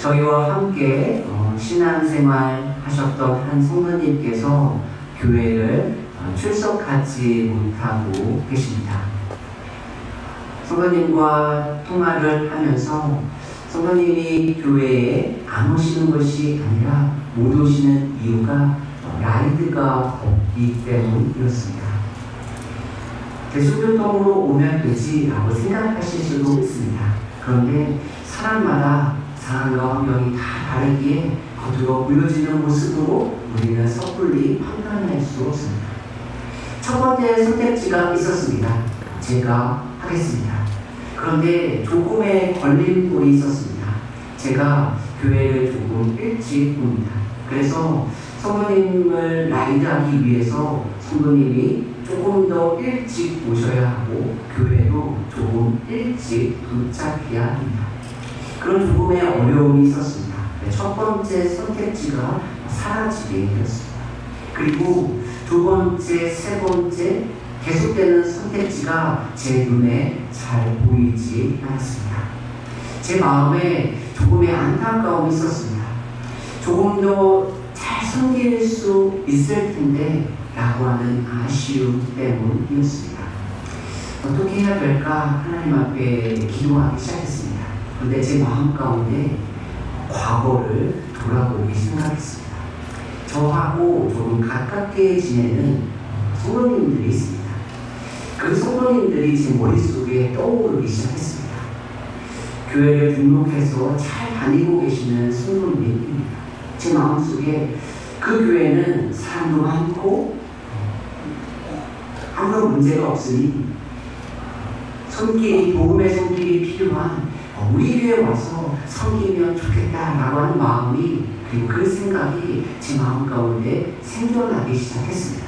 저희와 함께 신앙생활 하셨던 한 성도님께서 교회를 출석하지 못하고 계십니다. 성도님과 통화를 하면서 성도님이 교회에 안 오시는 것이 아니라 못 오시는 이유가 라이드가 없기 때문이었습니다. 대중교통으로 오면 되지라고 생각하실 수도 있습니다. 그런데 사람마다 상황과 환경이 다 다르기에 겉으로 보여지는 모습으로 우리는 섣불리 판단할 수 없습니다. 첫 번째 선택지가 있었습니다. 제가 하겠습니다. 그런데 조금의 걸림돌이 있었습니다. 제가 교회를 조금 일찍 옵니다. 그래서 성도님을 라이드하기 위해서 성도님이 조금 더 일찍 오셔야 하고 교회도 조금 일찍 도착해야 합니다. 그런 조금의 어려움이 있었습니다. 첫 번째 선택지가 사라지게 되었습니다. 그리고 두 번째, 세 번째 계속되는 선택지가 제 눈에 잘 보이지 않았습니다. 제 마음에 조금의 안타까움이 있었습니다. 조금 더 잘 섬길 수 있을 텐데 라고 하는 아쉬움 때문이었습니다. 어떻게 해야 될까 하나님 앞에 기도하기 시작했습니다. 그런데 제 마음 가운데 과거를 돌아보기 생각했습니다. 저하고 조금 가깝게 지내는 성도님들이 있습니다. 그 성도님들이 제 머릿속에 떠오르기 시작했습니다. 교회를 등록해서 잘 다니고 계시는 성도님입니다. 제 마음속에 그 교회는 사람도 많고 아무런 문제가 없으니 손길이, 복음의 손길이 필요한 우리 교회에 와서 섬기면 좋겠다라고 하는 마음이, 그리고 그 생각이 제 마음 가운데 생겨나기 시작했습니다.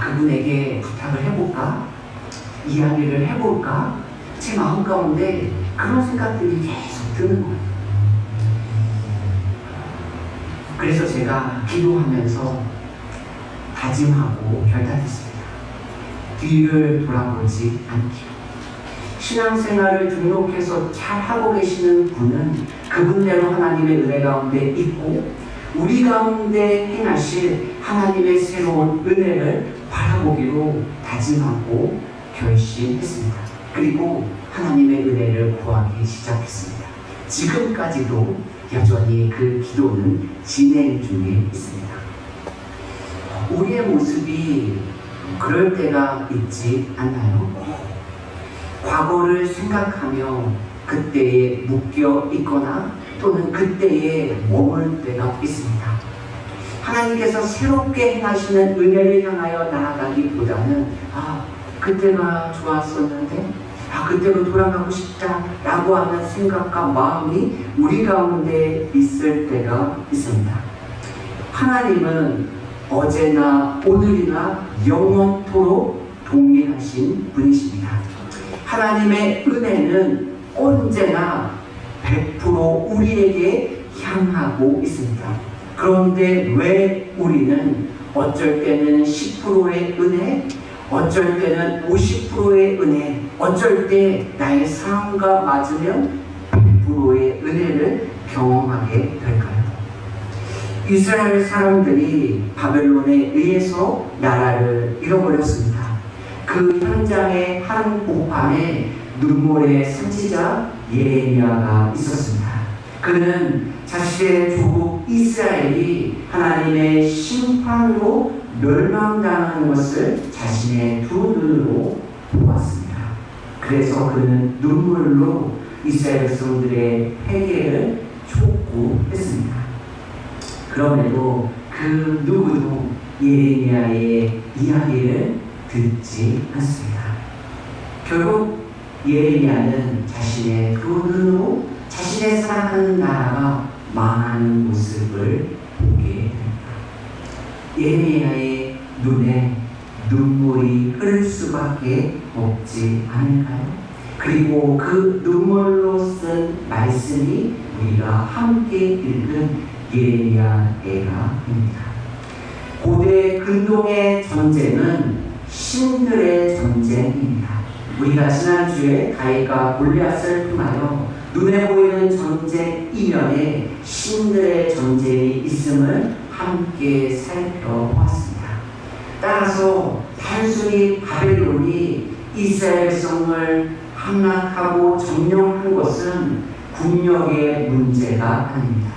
그분에게 부탁을 해볼까? 이야기를 해볼까? 제 마음 가운데 그런 생각들이 계속 드는 거예요. 그래서 제가 기도하면서 다짐하고 결단했습니다. 뒤를 돌아보지 않기로. 신앙생활을 등록해서 잘 하고 계시는 분은 그분대로 하나님의 은혜 가운데 있고 우리 가운데 행하실 하나님의 새로운 은혜를 바라보기로 다짐하고 결심했습니다. 그리고 하나님의 은혜를 구하기 시작했습니다. 지금까지도 여전히 그 기도는 진행 중에 있습니다. 우리의 모습이 그럴 때가 있지 않나요? 과거를 생각하며 그때에 묶여 있거나 또는 그때에 머물 때가 있습니다. 하나님께서 새롭게 행하시는 은혜를 향하여 나아가기보다는 그때가 좋았었는데 그때로 돌아가고 싶다라고 하는 생각과 마음이 우리 가운데 있을 때가 있습니다. 하나님은 어제나 오늘이나 영원토록 동일하신 분이십니다. 하나님의 은혜는 언제나 100% 우리에게 향하고 있습니다. 그런데 왜 우리는 어쩔 때는 10%의 은혜, 어쩔 때는 50%의 은혜, 어쩔 때 나의 삶과 맞으면 100%의 은혜를 경험하게 될까요? 이스라엘 사람들이 바벨론에 의해서 나라를 잃어버렸습니다. 그 현장의 한 오판에 눈물의 선지자 예레미야가 있었습니다. 그는 자신의 조국 이스라엘이 하나님의 심판으로 멸망당하는 것을 자신의 두 눈으로 보았습니다. 그래서 그는 눈물로 이스라엘 백성들의 회개를 촉구했습니다. 그럼에도 그 누구도 예레미야의 이야기를 듣지 않습니다. 결국 예레미야는 자신의 두 눈으로 자신의 사랑하는 나라가 망하는 모습을 보게 됩니다. 예레미야의 눈에 눈물이 흐를 수밖에 없지 않을까요? 그리고 그 눈물로 쓴 말씀이 우리가 함께 읽은 예레미야에가입니다. 고대 근동의 전쟁은 신들의 전쟁입니다. 우리가 지난주에 다윗과 골리앗을 통하여 눈에 보이는 전쟁 이면에 신들의 전쟁이 있음을 함께 살펴보았습니다. 따라서 단순히 바벨론이 이스라엘 백성을 함락하고 점령한 것은 국력의 문제가 아닙니다.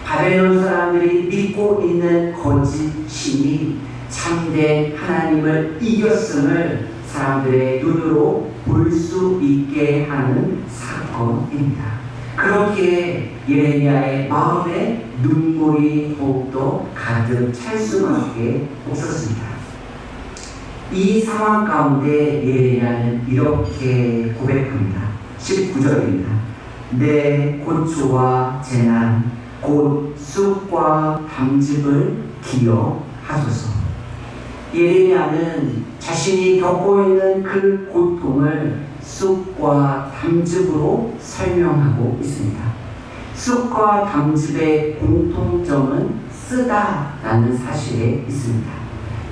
바벨론 사람들이 믿고 있는 거짓 신이 참된 하나님을 이겼음을 사람들의 눈으로 볼 수 있게 하는 사건입니다. 그렇기에 예레미야의 마음에 눈물이 더욱더 가득 찰 수밖에 없었습니다. 이 상황 가운데 예레미야는 이렇게 고백합니다. 19절입니다. 내 고초와 재난 곧 쑥과 담즙을 기억하소서. 예레미야는 자신이 겪고 있는 그 고통을 쑥과 담즙으로 설명하고 있습니다. 쑥과 담즙의 공통점은 쓰다라는 사실에 있습니다.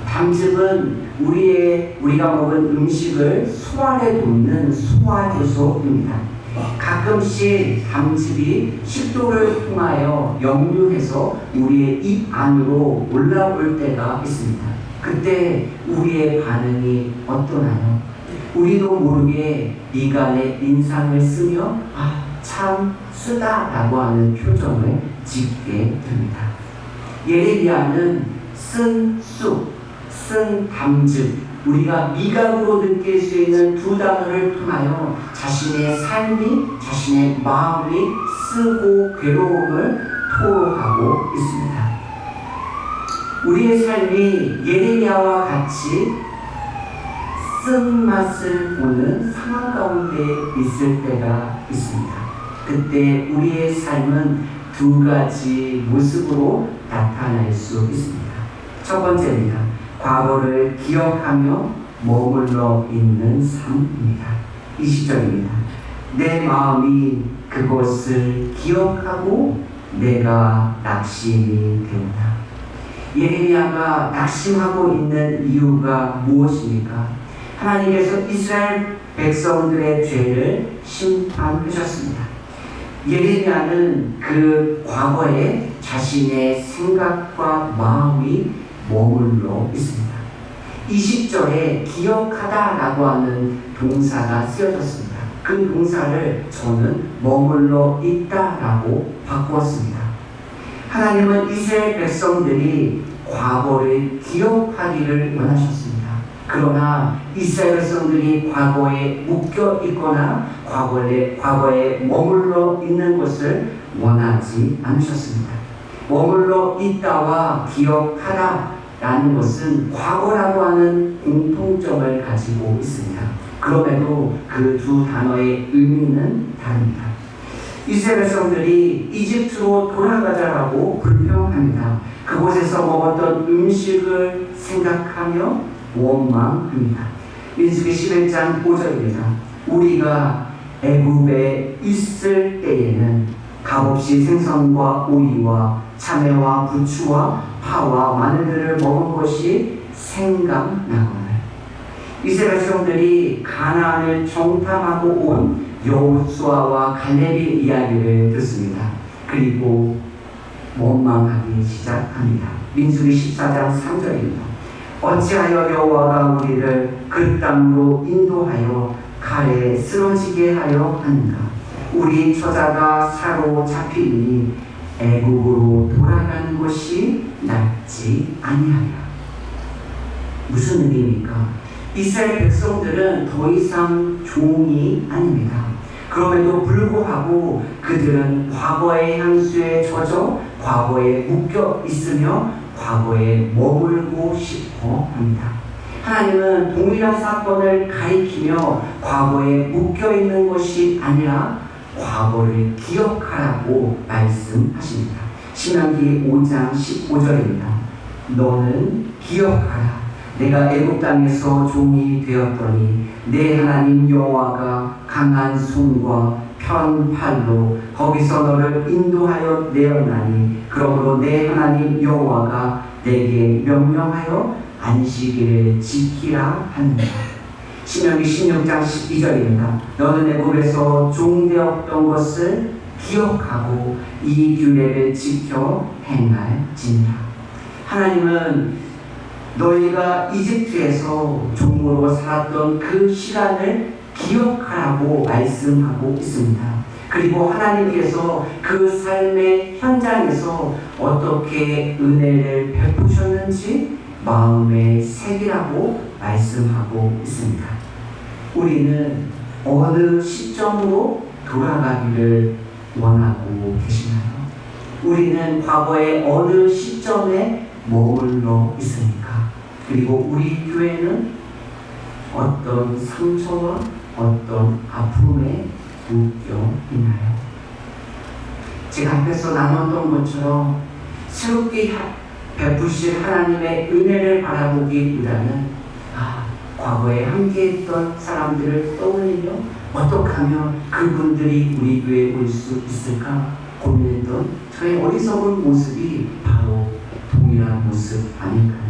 담즙은 우리가 먹은 음식을 소화에 돕는 소화효소입니다. 가끔씩 담즙이 식도를 통하여 역류해서 우리의 입 안으로 올라올 때가 있습니다. 그때 우리의 반응이 어떠나요? 우리도 모르게 미간에 인상을 쓰며 참 쓰다라고 하는 표정을 짓게 됩니다. 예레미야는 쓴 쑥, 쓴 담즙, 우리가 미각으로 느낄 수 있는 두 단어를 통하여 자신의 삶이, 자신의 마음이 쓰고 괴로움을 토로하고 있습니다. 우리의 삶이 예레미야와 같이 쓴맛을 보는 상황 가운데 있을 때가 있습니다. 그때 우리의 삶은 두 가지 모습으로 나타날 수 있습니다. 첫 번째입니다. 과거를 기억하며 머물러 있는 삶입니다. 20절입니다. 내 마음이 그것을 기억하고 내가 낙심이 되었다. 예레미야가 낙심하고 있는 이유가 무엇입니까? 하나님께서 이스라엘 백성들의 죄를 심판하셨습니다. 예레미야는 그 과거에 자신의 생각과 마음이 머물러 있습니다. 20절에 기억하다라고 하는 동사가 쓰여졌습니다. 그 동사를 저는 머물러 있다라고 바꾸었습니다. 하나님은 이스라엘 백성들이 과거를 기억하기를 원하셨습니다. 그러나 이스라엘 백성들이 과거에 묶여 있거나 과거에 머물러 있는 것을 원하지 않으셨습니다. 머물러 있다와 기억하다라는 것은 과거라고 하는 공통점을 가지고 있습니다. 그럼에도 그 두 단어의 의미는 다릅니다. 이스라엘 백성들이 이집트로 돌아가자라고 불평합니다. 그곳에서 먹었던 음식을 생각하며 원망합니다. 민수기 11장 5절입니다. 우리가 애굽에 있을 때에는 값없이 생선과 오이와 참외와 부추와 파와 마늘들을 먹은 것이 생각나거늘. 이스라엘 백성들이 가나안을 정탐하고 온 여호수아와 갈렙의 이야기를 듣습니다. 그리고 원망하기 시작합니다. 민수기 14장 3절입니다. 어찌하여 여호와가 우리를 그 땅으로 인도하여 칼에 쓰러지게 하려 하는가? 우리 처자가 사로잡히니 애국으로 돌아가는 것이 낫지 아니하냐. 무슨 의미입니까? 이스라엘 백성들은 더 이상 종이 아닙니다. 그럼에도 불구하고 그들은 과거의 향수에 젖어 과거에 묶여 있으며 과거에 머물고 싶어 합니다. 하나님은 동일한 사건을 가리키며 과거에 묶여 있는 것이 아니라 과거를 기억하라고 말씀하십니다. 신명기 5장 15절입니다. 너는 기억하라. 내가 애굽 땅에서 종이 되었더니 내 하나님 여호와가 강한 손과 편 팔로 거기서 너를 인도하여 내었나니 그러므로 내 하나님 여호와가 내게 명령하여 안식일을 지키라 하는다. 신명기 16장 12절입니다. 너는 애굽에서 종되었던 것을 기억하고 이 규례를 지켜 행할지니라. 하나님은 너희가 이집트에서 종으로 살았던 그 시간을 기억하라고 말씀하고 있습니다. 그리고 하나님께서 그 삶의 현장에서 어떻게 은혜를 베푸셨는지 마음에 새기라고 말씀하고 있습니다. 우리는 어느 시점으로 돌아가기를 원하고 계시나요? 우리는 과거의 어느 시점에 머물러 있습니까? 그리고 우리 교회는 어떤 상처와 어떤 아픔에 묶여 있나요? 제가 앞에서 나눴던 것처럼 새롭게 베푸실 하나님의 은혜를 바라보기보다는 과거에 함께했던 사람들을 떠올리며 어떻게 하면 그분들이 우리 교회에 올 수 있을까 고민했던 저의 어리석은 모습이 바로 동일한 모습 아닐까요?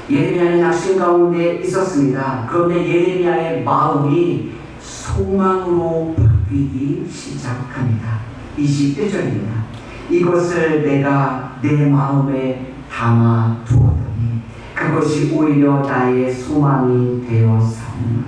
예레미야는 낙심 가운데 있었습니다. 그런데 예레미야의 마음이 소망으로 바뀌기 시작합니다. 21절입니다. 이것을 내가 내 마음에 담아 두었더니 그것이 오히려 나의 소망이 되어 사오나.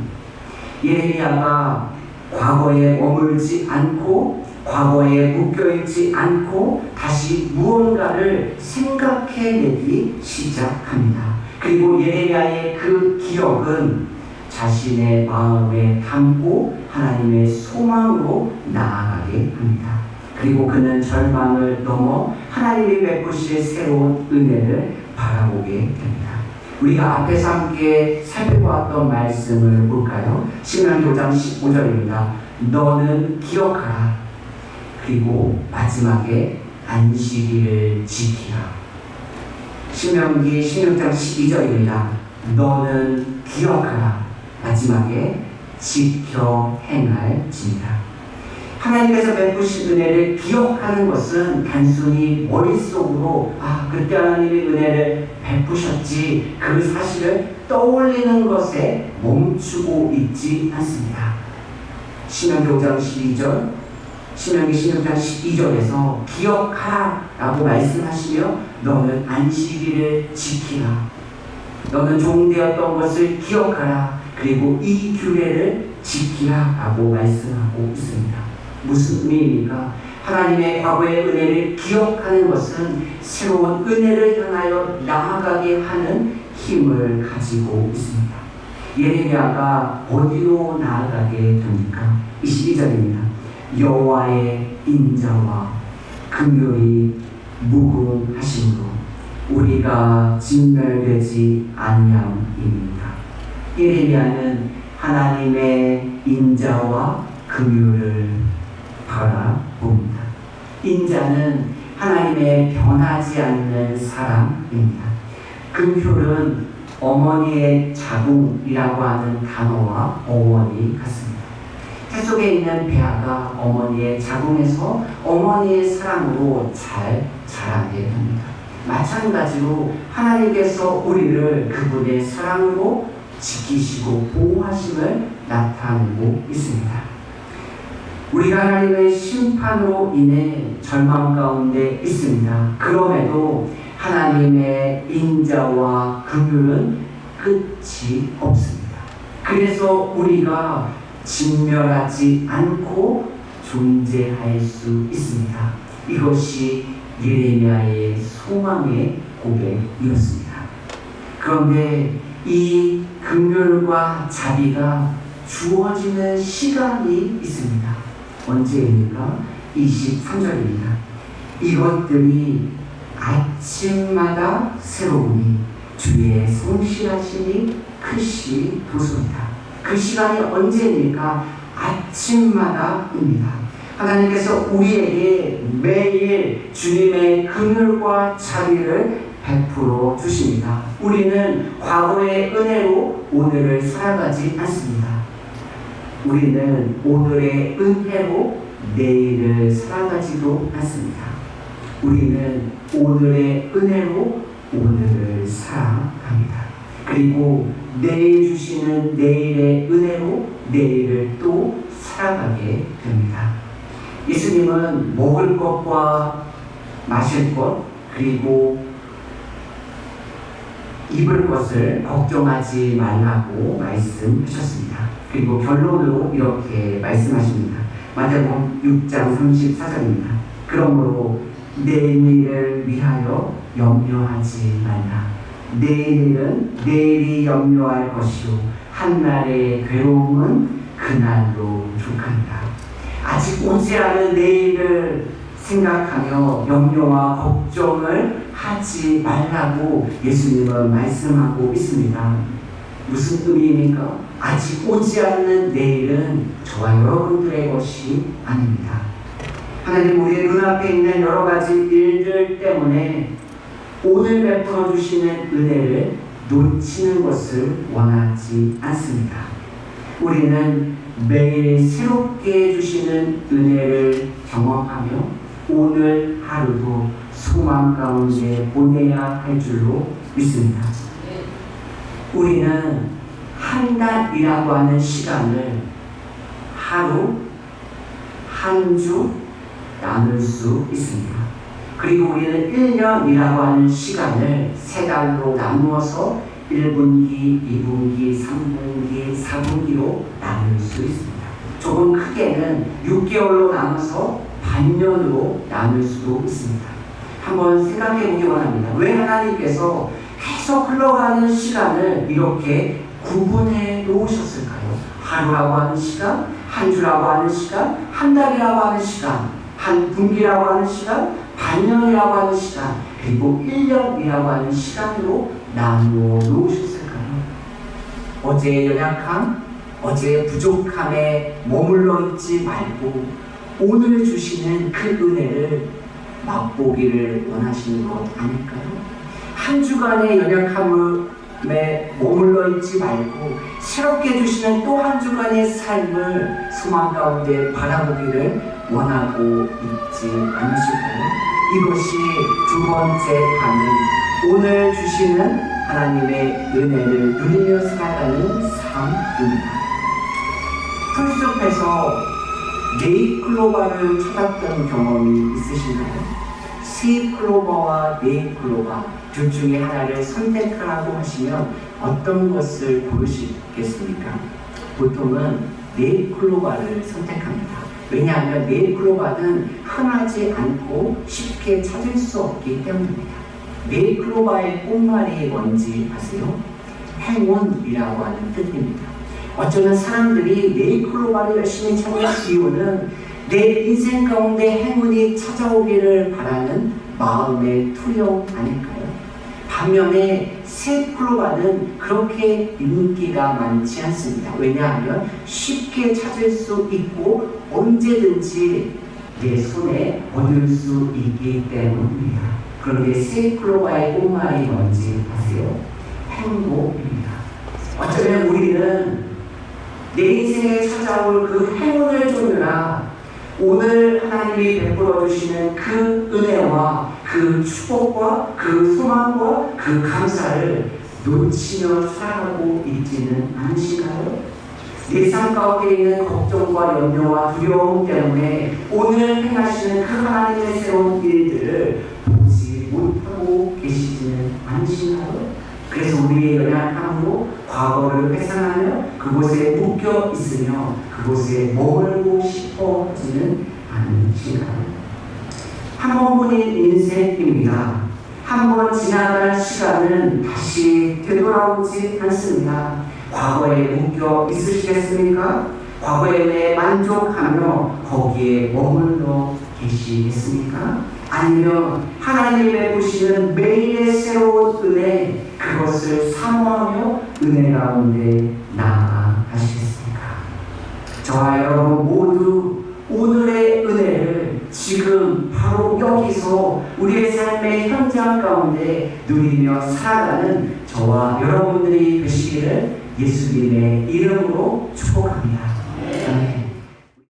예레미야가 과거에 머물지 않고 과거에 묶여있지 않고 다시 무언가를 생각해내기 시작합니다. 그리고 예레미야의 그 기억은 자신의 마음에 담고 하나님의 소망으로 나아가게 합니다. 그리고 그는 절망을 넘어 하나님이 베푸실 새로운 은혜를 바라보게 됩니다. 우리가 앞에서 함께 살펴보았던 말씀을 볼까요? 신명기 5장 15절입니다. 너는 기억하라. 그리고 마지막에 안식일을 지키라. 신명기 16장 12절입니다. 너는 기억하라. 마지막에 지켜 행할지니라. 하나님께서 베푸신 은혜를 기억하는 것은 단순히 머릿속으로 그때 하나님이 은혜를 베푸셨지 그 사실을 떠올리는 것에 멈추고 있지 않습니다. 신명기 5장 12절, 신명기 16장 12절에서 기억하라 라고 말씀하시며 너는 안식일을 지키라. 너는 종되었던 것을 기억하라. 그리고 이 규례를 지키라 라고 말씀하고 있습니다. 무슨 의미입니까? 하나님의 과거의 은혜를 기억하는 것은 새로운 은혜를 향하여 나아가게 하는 힘을 가지고 있습니다. 예레미야가 어디로 나아가게 됩니까? 22절입니다. 여호와의 인자와 긍휼이 무궁하심으로 우리가 진멸되지 아니함입니다. 예레미야는 하나님의 인자와 긍휼을 바라봅니다. 인자는 하나님의 변하지 않는 사랑입니다. 긍휼은 어머니의 자궁이라고 하는 단어와 어원이 같습니다. 태 속에 있는 배아가 어머니의 자궁에서 어머니의 사랑으로 잘 자라게 됩니다. 마찬가지로 하나님께서 우리를 그분의 사랑으로 지키시고 보호하심을 나타내고 있습니다. 우리가 하나님의 심판으로 인해 절망 가운데 있습니다. 그럼에도 하나님의 인자와 긍휼은 끝이 없습니다. 그래서 우리가 진멸하지 않고 존재할 수 있습니다. 이것이 예레미야의 소망의 고백이었습니다. 그런데 이 긍휼과 자비가 주어지는 시간이 있습니다. 언제입니까? 23절입니다. 이것들이 아침마다 새로우니 주의 성실하심이 크시 도소이다. 그 시간이 언제입니까? 아침마다입니다. 하나님께서 우리에게 매일 주님의 긍휼과 자비를 베풀어 주십니다. 우리는 과거의 은혜로 오늘을 살아가지 않습니다. 우리는 오늘의 은혜로 내일을 살아가지도 않습니다. 우리는 오늘의 은혜로 오늘을 살아갑니다. 그리고 내일 주시는 내일의 은혜로 내일을 또 살아가게 됩니다. 예수님은 먹을 것과 마실 것 그리고 입을 것을 걱정하지 말라고 말씀하셨습니다. 그리고 결론으로 이렇게 말씀하십니다. 마태복음 6장 34절입니다. 그러므로 내일을 위하여 염려하지 말라. 내일은 내일이 염려할 것이요 한날의 괴로움은 그날로 족한다. 아직 오지 않은 내일을 생각하며 염려와 걱정을 하지 말라고 예수님은 말씀하고 있습니다. 무슨 의미입니까? 아직 오지 않는 내일은 저와 여러분들의 것이 아닙니다. 하나님 우리의 눈앞에 있는 여러 가지 일들 때문에 오늘 베풀어 주시는 은혜를 놓치는 것을 원하지 않습니다. 우리는 매일 새롭게 주시는 은혜를 경험하며 오늘 하루도 소망 가운데 보내야 할 줄로 믿습니다. 우리는 한 달이라고 하는 시간을 하루, 한 주 나눌 수 있습니다. 그리고 우리는 1년이라고 하는 시간을 세 달로 나누어서 1분기, 2분기, 3분기, 4분기로 나눌 수 있습니다. 조금 크게는 6개월로 나눠서 반년으로 나눌 수도 있습니다. 한번 생각해 보기 원합니다. 왜 하나님께서 계속 흘러가는 시간을 이렇게 구분해 놓으셨을까요? 하루라고 하는 시간, 한 주라고 하는 시간, 한 달이라고 하는 시간, 한 분기라고 하는 시간, 반년이라고 하는 시간, 그리고 1년이라고 하는 시간으로 나누어 놓으셨을까요? 어제의 연약함, 어제의 부족함에 머물러 있지 말고 오늘 주시는 그 은혜를 맛보기를 원하시는 것 아닐까요? 한 주간의 연약함에 머물러 있지 말고 새롭게 주시는 또 한 주간의 삶을 소망 가운데 바라보기를 원하고 있지 않으실까요? 이것이 두 번째 반응, 오늘 주시는 하나님의 은혜를 누리며 살아가는 삶입니다. 풀숲에서 네잎클로버를 찾았던 경험이 있으신가요? 스잎클로버와 네잎클로버 둘 중에 하나를 선택하라고 하시면 어떤 것을 고르시겠습니까? 보통은 네잎클로버를 선택합니다. 왜냐하면 네잎클로버는 흔하지 않고 쉽게 찾을 수 없기 때문입니다. 네잎클로버의 꽃말이 뭔지 아세요? 행운이라고 하는 뜻입니다. 어쩌면 사람들이 네잎클로버를 열심히 찾는 이유는 내 인생 가운데 행운이 찾아오기를 바라는 마음의 투영 아닐까요? 반면에 스잎클로버는 그렇게 인기가 많지 않습니다. 왜냐하면 쉽게 찾을 수 있고 언제든지 내 손에 얻을 수 있기 때문입니다. 그런데 스잎클로버의 꽃말이 뭔지 아세요? 행복입니다. 어쩌면 우리는 내 인생에 찾아올 그 행운을 쫓느라 오늘 하나님이 베풀어 주시는 그 은혜와 그 축복과 그 소망과 그 감사를 놓치며 살아가고 있지는 않으신가요? 내 삶 가운데 있는 걱정과 염려와 두려움 때문에 오늘 행하시는 그 하나님의 새로운 일들을 보지 못하고 계시지는 않으신가요? 그래서 우리의 연약함으로 과거를 회상하며 그곳에 묶여 있으며 그곳에 머물고 싶어지는 않으신가요? 한 번뿐인 인생입니다. 한 번 지나갈 시간은 다시 되돌아오지 않습니다. 과거에 묶여 있으시겠습니까? 과거에 만족하며 거기에 머물러 계시겠습니까? 아니면 하나님이 베푸시는 매일의 새로운 은혜, 그것을 사모하며 은혜 가운데 나아가시겠습니까? 저와 여러분 모두 오늘의 은혜를 지금 바로 여기서 우리의 삶의 현장 가운데 누리며 살아가는 저와 여러분들이 되시기를 예수님의 이름으로 축복합니다. 아멘.